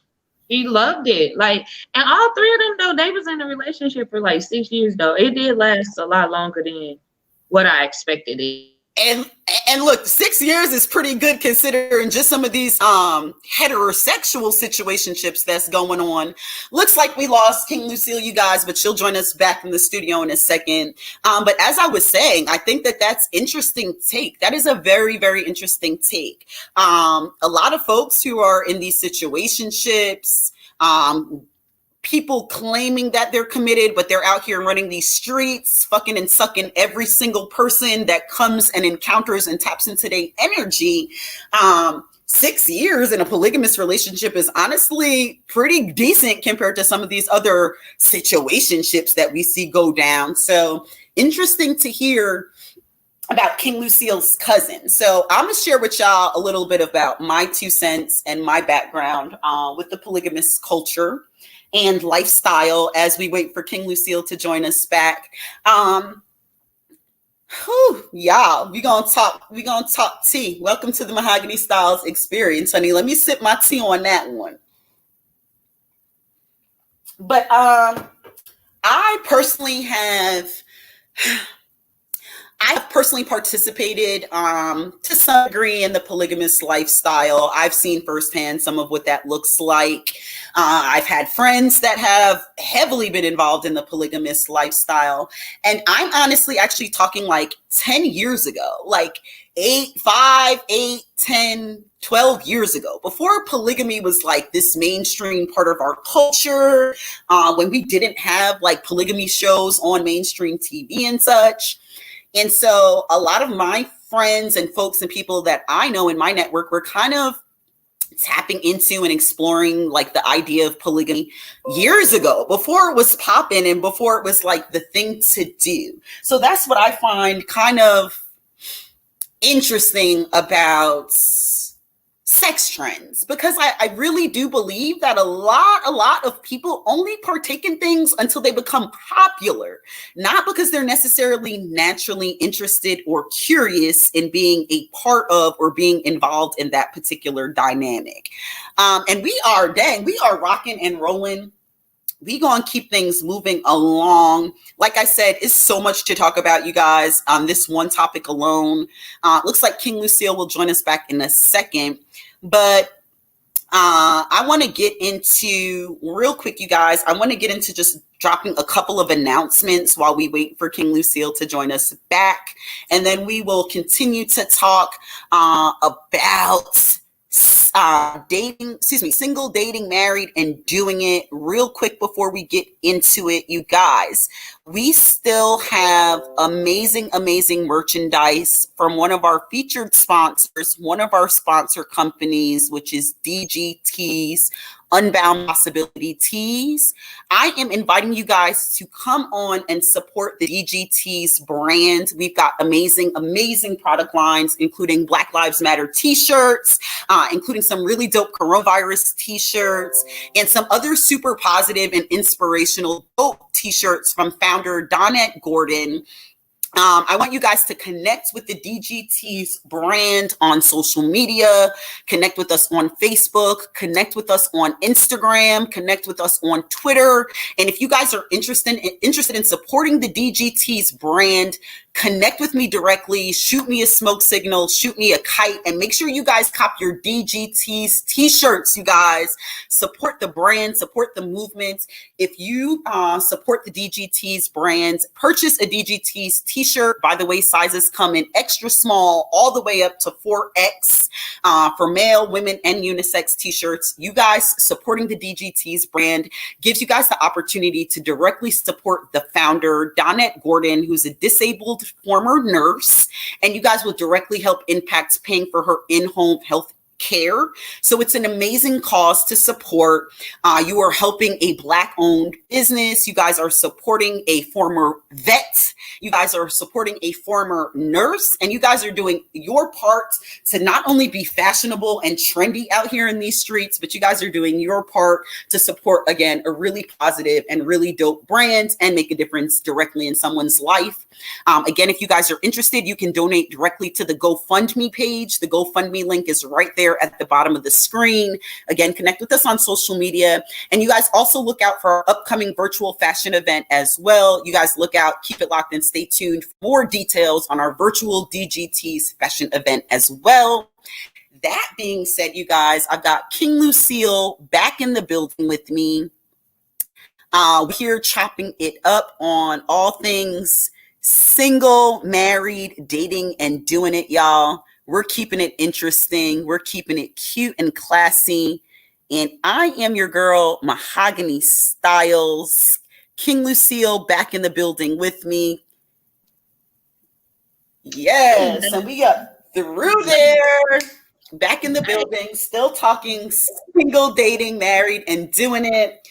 loved it. Like, and all three of them though, they was in a relationship for like 6 years though. It did last a lot longer than what I expected it. And look, 6 years is pretty good considering just some of these heterosexual situationships that's going on. Looks like we lost King Lucille, you guys, but she'll join us back in the studio in a second. But as I was saying, I think that that's interesting take. That is a very, very interesting take. A lot of folks who are in these situationships, people claiming that they're committed, but they're out here running these streets, fucking and sucking every single person that comes and encounters and taps into their energy. 6 years in a polygamous relationship is honestly pretty decent compared to some of these other situationships that we see go down. So interesting to hear about King Lucille's cousin. So I'm gonna share with y'all a little bit about my 2 cents and my background with the polygamous culture and lifestyle as we wait for King Lucille to join us back. Y'all, we gonna talk tea. Welcome to the Mahogany Stylez Experience, honey. Let me sip my tea on that one. But I personally have participated to some degree in the polygamous lifestyle. I've seen firsthand some of what that looks like. I've had friends that have heavily been involved in the polygamous lifestyle. And I'm honestly actually talking like 10 years ago, like 12 years ago, before polygamy was like this mainstream part of our culture, when we didn't have like polygamy shows on mainstream TV and such. And so a lot of my friends and folks and people that I know in my network were kind of tapping into and exploring like the idea of polygamy years ago, before it was popping and before it was like the thing to do. So that's what I find kind of interesting about sex trends, because I really do believe that a lot of people only partake in things until they become popular, not because they're necessarily naturally interested or curious in being a part of or being involved in that particular dynamic. And we are rocking and rolling. We gonna keep things moving along. Like I said, it's so much to talk about, you guys, on this one topic alone. Looks like King Lucille will join us back in a second. But I want to get into, real quick, you guys, I want to get into just dropping a couple of announcements while we wait for King Lucille to join us back. And then we will continue to talk about single, dating, married, and doing it. Real quick before we get into it, you guys, we still have amazing merchandise from one of our featured sponsors, one of our sponsor companies, which is DGT's Unbound Possibility Tees. I am inviting you guys to come on and support the DGT's brand. We've got amazing product lines, including Black Lives Matter t-shirts, including some really dope coronavirus t-shirts, and some other super positive and inspirational dope t-shirts from founder Donette Gordon. I want you guys to connect with the DGT's brand on social media, connect with us on Facebook, connect with us on Instagram, connect with us on Twitter. And if you guys are interested in supporting the DGT's brand, connect with me directly, shoot me a smoke signal, shoot me a kite, and make sure you guys cop your DGT's t-shirts, you guys. Support the brand, support the movement. If you support the DGT's brand, purchase a DGT's t-shirt. By the way, sizes come in extra small all the way up to 4X for male, women, and unisex t-shirts. You guys supporting the DGT's brand gives you guys the opportunity to directly support the founder, Donette Gordon, who's a disabled former nurse, and you guys will directly help impact paying for her in-home health care. So it's an amazing cause to support. You are helping a Black-owned business. You guys are supporting a former vet. You guys are supporting a former nurse, and you guys are doing your part to not only be fashionable and trendy out here in these streets, but you guys are doing your part to support, again, a really positive and really dope brand and make a difference directly in someone's life. Again, if you guys are interested, you can donate directly to the GoFundMe page. The GoFundMe link is right there at the bottom of the screen. Again, connect with us on social media. And you guys also look out for our upcoming virtual fashion event as well. You guys look out, keep it locked, and stay tuned for more details on our virtual DGT's fashion event as well. That being said, you guys, I've got King Lucille back in the building with me. We're here chopping it up on all things single, married, dating, and doing it, y'all. We're keeping it interesting. We're keeping it cute and classy. And I am your girl, Mahogany Stylez. King Lucille back in the building with me. Yes, and we got thru there, back in the building, still talking single, dating, married, and doing it.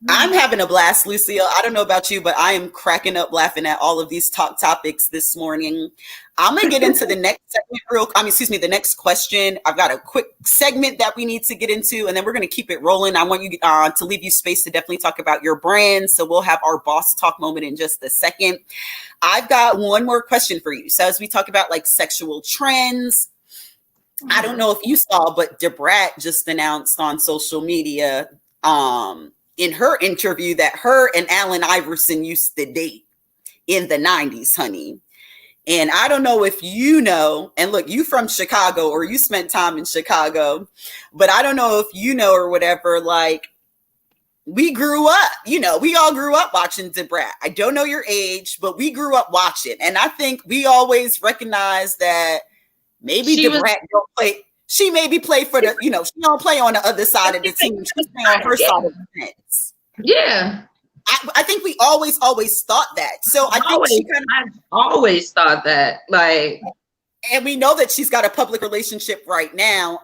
I'm having a blast, Lucille. I don't know about you, but I am cracking up laughing at all of these topics this morning. I'm going to get into the next segment the next question. I've got a quick segment that we need to get into, and then we're going to keep it rolling. I want you to leave you space to definitely talk about your brand. So we'll have our boss talk moment in just a second. I've got one more question for you. So as we talk about like sexual trends, I don't know if you saw, but Debrat just announced on social media, in her interview that her and Allen Iverson used to date in the 90s, honey. And I don't know if you know, and look, you from Chicago or you spent time in Chicago, but I don't know if you know or whatever, like we grew up, we all grew up watching Debrat. I don't know your age, but we grew up watching. And I think we always recognize that maybe Debrat don't play. She maybe play for the, she don't play on the other side of the team. She's playing on her side of the fence. Yeah. I think we always thought that. So I think I've always thought that. Like, and we know that she's got a public relationship right now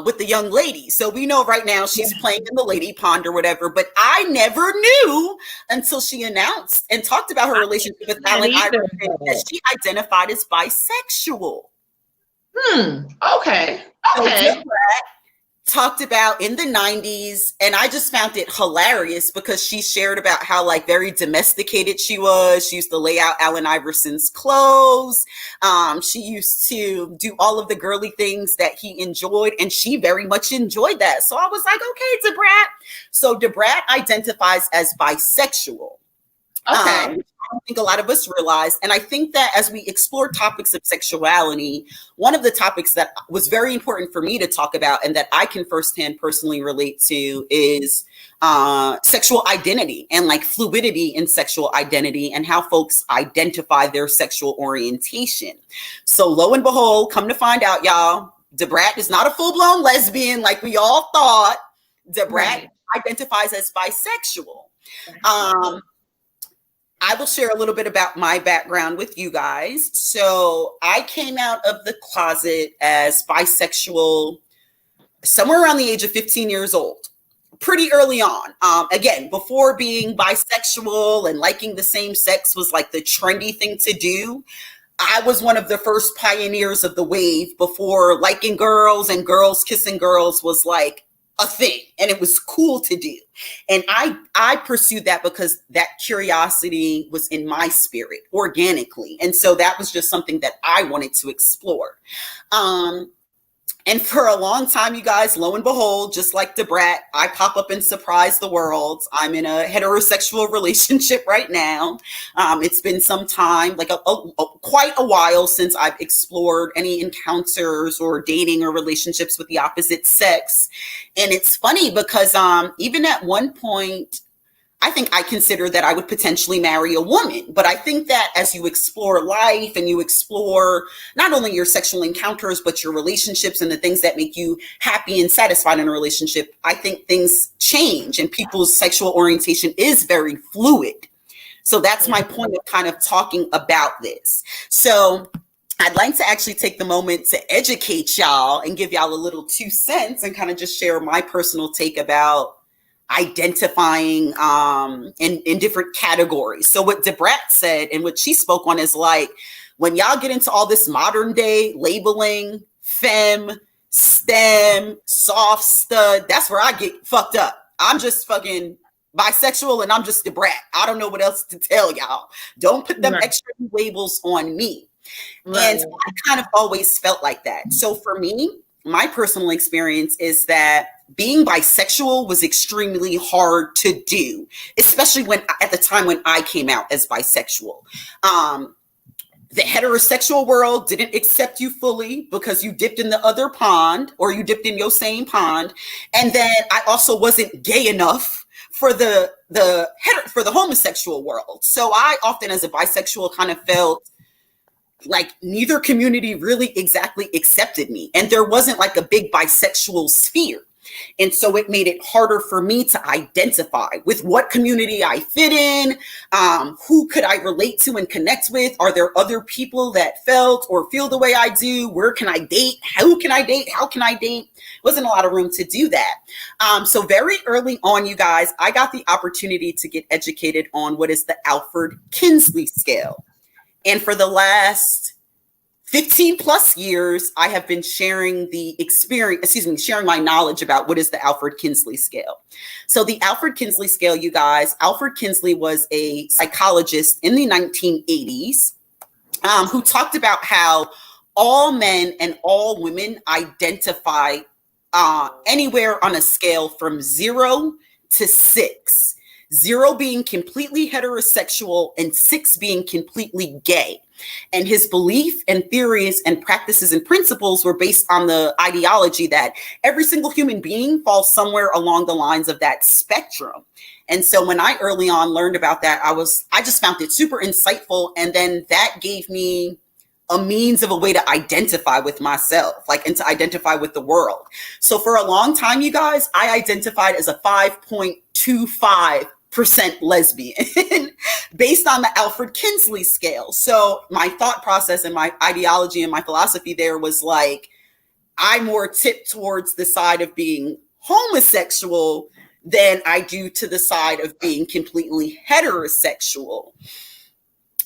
with the young lady. So we know right now she's playing in the lady pond or whatever. But I never knew until she announced and talked about her relationship with Allen Iverson that she identified as bisexual. Okay. So talked about in the 90s, and I just found it hilarious because she shared about how like very domesticated she was. She used to lay out Allen Iverson's clothes. She used to do all of the girly things that he enjoyed, and she very much enjoyed that. So I was like, okay, Debrat. So Debrat identifies as bisexual. Okay. I don't think a lot of us realize. And I think that as we explore topics of sexuality, one of the topics that was very important for me to talk about and that I can firsthand personally relate to is sexual identity and like fluidity in sexual identity and how folks identify their sexual orientation. So lo and behold, come to find out, y'all, Debrat is not a full-blown lesbian like we all thought. Debrat identifies as bisexual. I will share a little bit about my background with you guys. So I came out of the closet as bisexual somewhere around the age of 15 years old, pretty early on. Again, before being bisexual and liking the same sex was like the trendy thing to do. I was one of the first pioneers of the wave before liking girls and girls kissing girls was like a thing and it was cool to do. And I pursued that because that curiosity was in my spirit organically. And so that was just something that I wanted to explore. And for a long time, you guys, lo and behold, just like the brat, I pop up and surprise the world. I'm in a heterosexual relationship right now. It's been some time, like quite a while since I've explored any encounters or dating or relationships with the opposite sex. And it's funny because even at one point, I think I consider that I would potentially marry a woman. But I think that as you explore life and you explore not only your sexual encounters, but your relationships and the things that make you happy and satisfied in a relationship, I think things change and people's sexual orientation is very fluid. So that's my point of kind of talking about this. So I'd like to actually take the moment to educate y'all and give y'all a little 2 cents and kind of just share my personal take about identifying in different categories. So what Debrat said and what she spoke on is like, when y'all get into all this modern day labeling, femme, STEM, soft stud, that's where I get fucked up. I'm just fucking bisexual and I'm just Debrat. I don't know what else to tell y'all. Don't put them extra labels on me. And I kind of always felt like that. So for me, my personal experience is that being bisexual was extremely hard to do, especially when at the time when I came out as bisexual. The heterosexual world didn't accept you fully because you dipped in the other pond or you dipped in your same pond. And then I also wasn't gay enough for the homosexual world. So I often as a bisexual kind of felt like neither community really exactly accepted me. And there wasn't like a big bisexual sphere. And so it made it harder for me to identify with what community I fit in, who could I relate to and connect with? Are there other people that felt or feel the way I do? Where can I date? Who can I date? How can I date? Wasn't a lot of room to do that. So very early on, you guys, I got the opportunity to get educated on what is the Alfred Kinsley scale. And for the last 15 plus years, I have been sharing sharing my knowledge about what is the Alfred Kinsley scale. So the Alfred Kinsley scale, you guys, Alfred Kinsley was a psychologist in the 1980s who talked about how all men and all women identify anywhere on a scale from 0 to 6. 0 being completely heterosexual and 6 being completely gay. And his belief and theories and practices and principles were based on the ideology that every single human being falls somewhere along the lines of that spectrum. And so when I early on learned about that, I just found it super insightful. And then that gave me a means of a way to identify with myself, and to identify with the world. So for a long time, you guys, I identified as a 5.25% lesbian based on the Alfred Kinsley scale. So my thought process and my ideology and my philosophy there was like, I more tip towards the side of being homosexual than I do to the side of being completely heterosexual.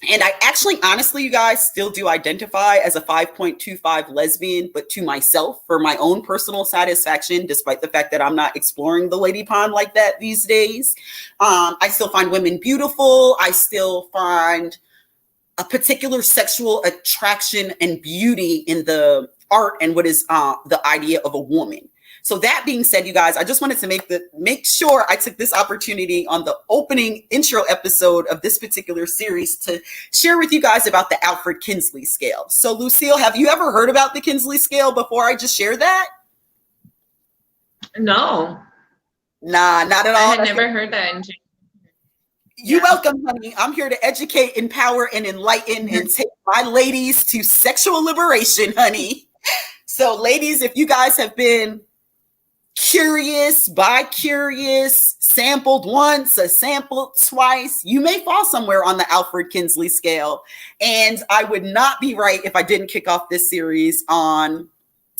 And I actually, honestly, you guys, still do identify as a 5.25 lesbian, but to myself for my own personal satisfaction, despite the fact that I'm not exploring the lady pond like that these days. I still find women beautiful. I still find a particular sexual attraction and beauty in the art and what is the idea of a woman. So that being said, you guys, I just wanted to make sure I took this opportunity on the opening intro episode of this particular series to share with you guys about the Alfred Kinsley scale. So Lucille, have you ever heard about the Kinsley scale before I just share that? No. Nah, not at all. I had never heard that. You're welcome, honey. I'm here to educate, empower, and enlighten and take my ladies to sexual liberation, honey. So ladies, if you guys have been curious, bi-curious, sampled once, sampled twice, you may fall somewhere on the Alfred Kinsley scale. And I would not be right if I didn't kick off this series on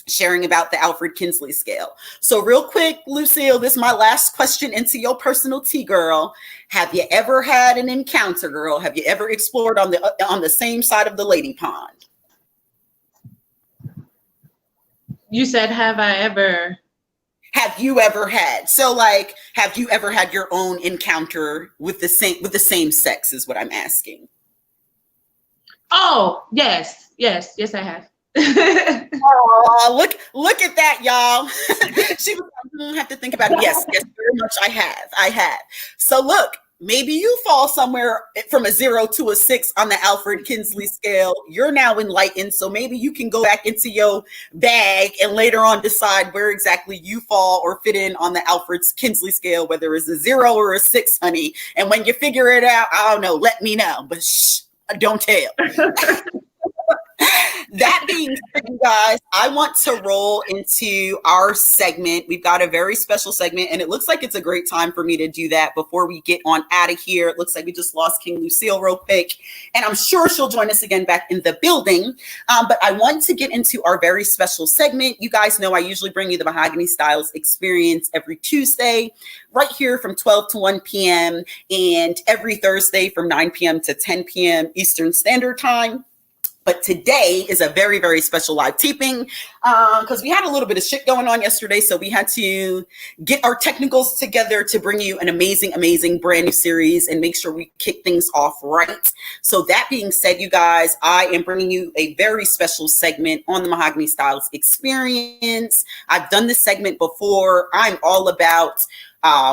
sharing about the Alfred Kinsley scale. So real quick, Lucille, this is my last question into your personal tea, girl. Have you ever had an encounter, girl? Have you ever explored on the same side of the lady pond? You said, have I ever... have you ever had? So like, have you ever had your own encounter with the same sex is what I'm asking. Oh, yes, I have. Oh, look at that, y'all. She was like, have to think about it. Yes, very much I have. So look, maybe you fall somewhere from a 0 to a 6 on the Alfred Kinsley scale. You're now enlightened, so maybe you can go back into your bag and later on decide where exactly you fall or fit in on the Alfred Kinsley scale, whether it's a 0 or a 6, honey. And when you figure it out, I don't know, let me know, but shh, don't tell. That being said, you guys, I want to roll into our segment. We've got a very special segment, and it looks like it's a great time for me to do that before we get on out of here. It looks like we just lost King Lucille real quick, and I'm sure she'll join us again back in the building. But I want to get into our very special segment. You guys know I usually bring you the Mahogany Stylez Experience every Tuesday, right here from 12 to 1 p.m., and every Thursday from 9 p.m. to 10 p.m. Eastern Standard Time. But today is a very, very special live taping because we had a little bit of shit going on yesterday. So we had to get our technicals together to bring you an amazing, amazing brand new series and make sure we kick things off right. So that being said, you guys, I am bringing you a very special segment on the Mahogany Stylez Experience. I've done this segment before. I'm all about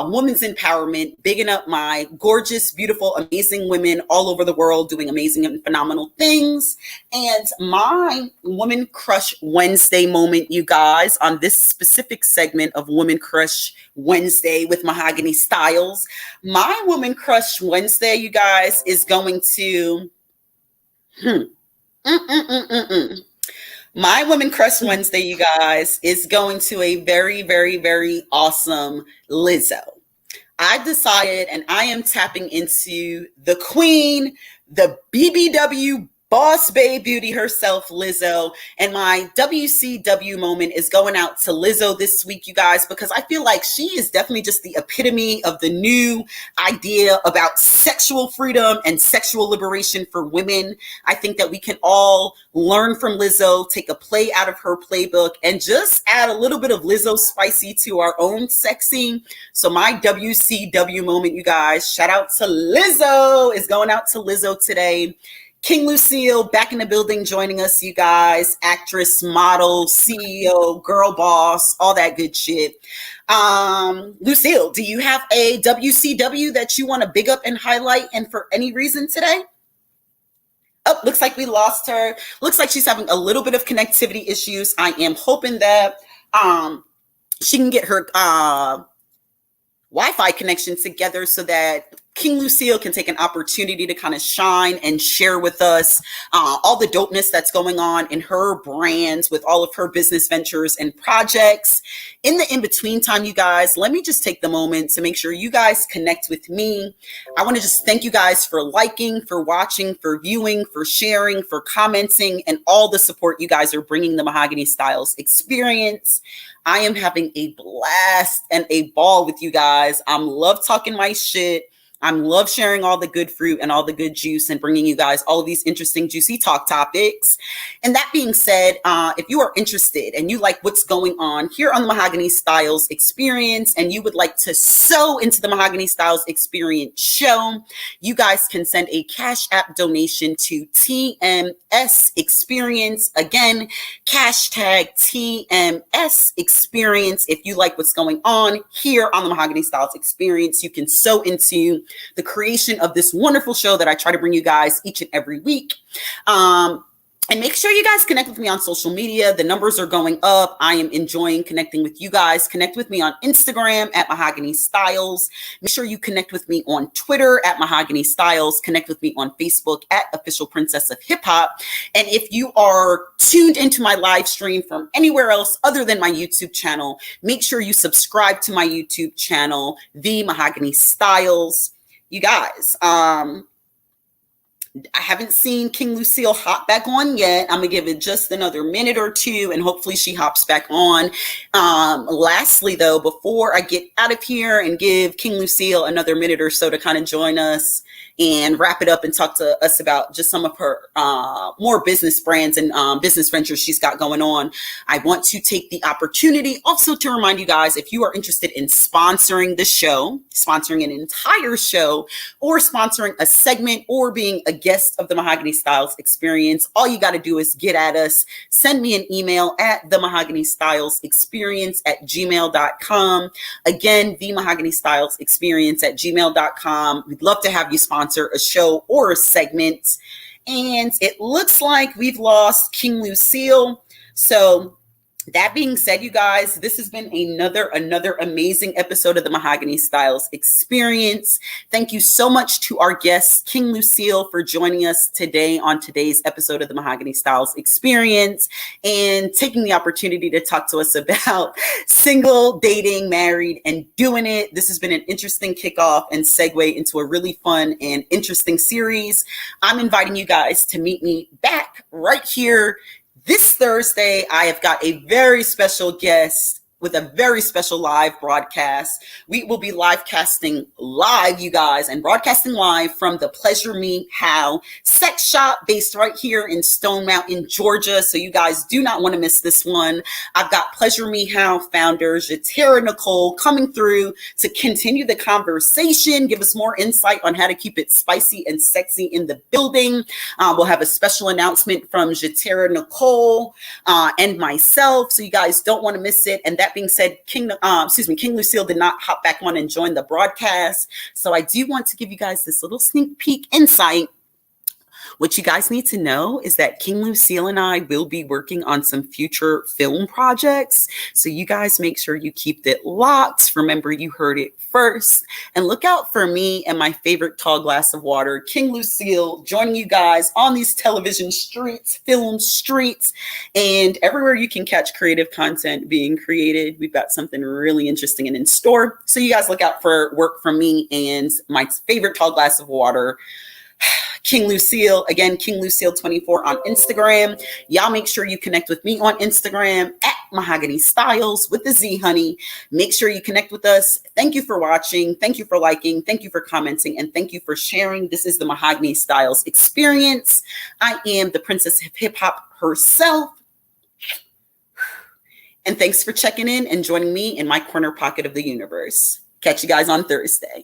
women's empowerment, bigging up my gorgeous, beautiful, amazing women all over the world doing amazing and phenomenal things. And my Woman Crush Wednesday moment, you guys, on this specific segment of Woman Crush Wednesday with Mahogany Stylez, my Woman Crush Wednesday, you guys, is going to My Woman Crush Wednesday, you guys, is going to a very, very, very awesome Lizzo. I decided, and I am tapping into the queen, the BBW boss babe beauty herself, Lizzo. And my WCW moment is going out to Lizzo this week, you guys, because I feel like she is definitely just the epitome of the new idea about sexual freedom and sexual liberation for women. I think that we can all learn from Lizzo, take a play out of her playbook, and just add a little bit of Lizzo spicy to our own sexy. So my WCW moment, you guys, shout out to Lizzo, is going out to Lizzo today. King Lucille back in the building joining us, you guys. Actress, model, CEO, girl boss, all that good shit. Lucille, do you have a WCW that you want to big up and highlight and for any reason today? Oh, looks like we lost her. Looks like she's having a little bit of connectivity issues. I am hoping that she can get her Wi-Fi connection together so that King Lucille can take an opportunity to kind of shine and share with us all the dopeness that's going on in her brands with all of her business ventures and projects. In the in-between time, you guys, let me just take the moment to make sure you guys connect with me. I want to just thank you guys for liking, for watching, for viewing, for sharing, for commenting, and all the support you guys are bringing the Mahogany Stylez Experience. I am having a blast and a ball with you guys. I'm love talking my shit. I'm love sharing all the good fruit and all the good juice and bringing you guys all of these interesting, juicy talk topics. And that being said, if you are interested and you like what's going on here on the Mahogany Stylez Experience and you would like to sew into the Mahogany Stylez Experience show, you guys can send a Cash App donation to TMS Experience. Again, hashtag TMS Experience. If you like what's going on here on the Mahogany Stylez Experience, you can sew into the creation of this wonderful show that I try to bring you guys each and every week. And make sure you guys connect with me on social media. The numbers are going up. I am enjoying connecting with you guys. Connect with me on Instagram at Mahogany Stylez. Make sure you connect with me on Twitter at Mahogany Stylez. Connect with me on Facebook at Official Princess of Hip Hop. And if you are tuned into my live stream from anywhere else other than my YouTube channel, make sure you subscribe to my YouTube channel, The Mahogany Stylez. You guys, I haven't seen King Lucille hop back on yet. I'm going to give it just another minute or two, and hopefully she hops back on. Lastly, though, before I get out of here and give King Lucille another minute or so to kind of join us and wrap it up and talk to us about just some of her more business brands and business ventures she's got going on. I want to take the opportunity also to remind you guys, if you are interested in sponsoring the show, sponsoring an entire show, or sponsoring a segment, or being a guest of the Mahogany Stylez Experience, all you got to do is get at us. Send me an email at themahoganystyles@gmail.com. Again, themahoganystyles@gmail.com. We'd love to have you sponsor a show or a segment. And it looks like we've lost King Lucille. So that being said, you guys, this has been another amazing episode of the Mahogany Stylez Experience. Thank you so much to our guest, King Lucille, for joining us today on today's episode of the Mahogany Stylez Experience and taking the opportunity to talk to us about single, dating, married, and doing it. This has been an interesting kickoff and segue into a really fun and interesting series. I'm inviting you guys to meet me back right here this Thursday. I have got a very special guest with a very special live broadcast. We will be live casting live, you guys, and broadcasting live from the Pleasure Me How sex shop based right here in Stone Mountain, Georgia. So you guys do not want to miss this one. I've got Pleasure Me How founder Jatera Nicole coming through to continue the conversation, give us more insight on how to keep it spicy and sexy in the building. We'll have a special announcement from Jatera Nicole and myself. So you guys don't want to miss it. And that being said, King Lucille did not hop back on and join the broadcast. So I do want to give you guys this little sneak peek insight. What you guys need to know is that King Lucille and I will be working on some future film projects. So you guys make sure you keep it locked. Remember, you heard it first. And look out for me and my favorite tall glass of water, King Lucille, joining you guys on these television streets, film streets, and everywhere you can catch creative content being created. We've got something really interesting and in store. So you guys look out for work from me and my favorite tall glass of water, King Lucille. Again, King Lucille 24 on Instagram. Y'all make sure you connect with me on Instagram at Mahogany Stylez with the Z, honey. Make sure you connect with us. Thank you for watching. Thank you for liking. Thank you for commenting. And thank you for sharing. This is the Mahogany Stylez Experience. I am the princess of hip hop herself. And thanks for checking in and joining me in my corner pocket of the universe. Catch you guys on Thursday.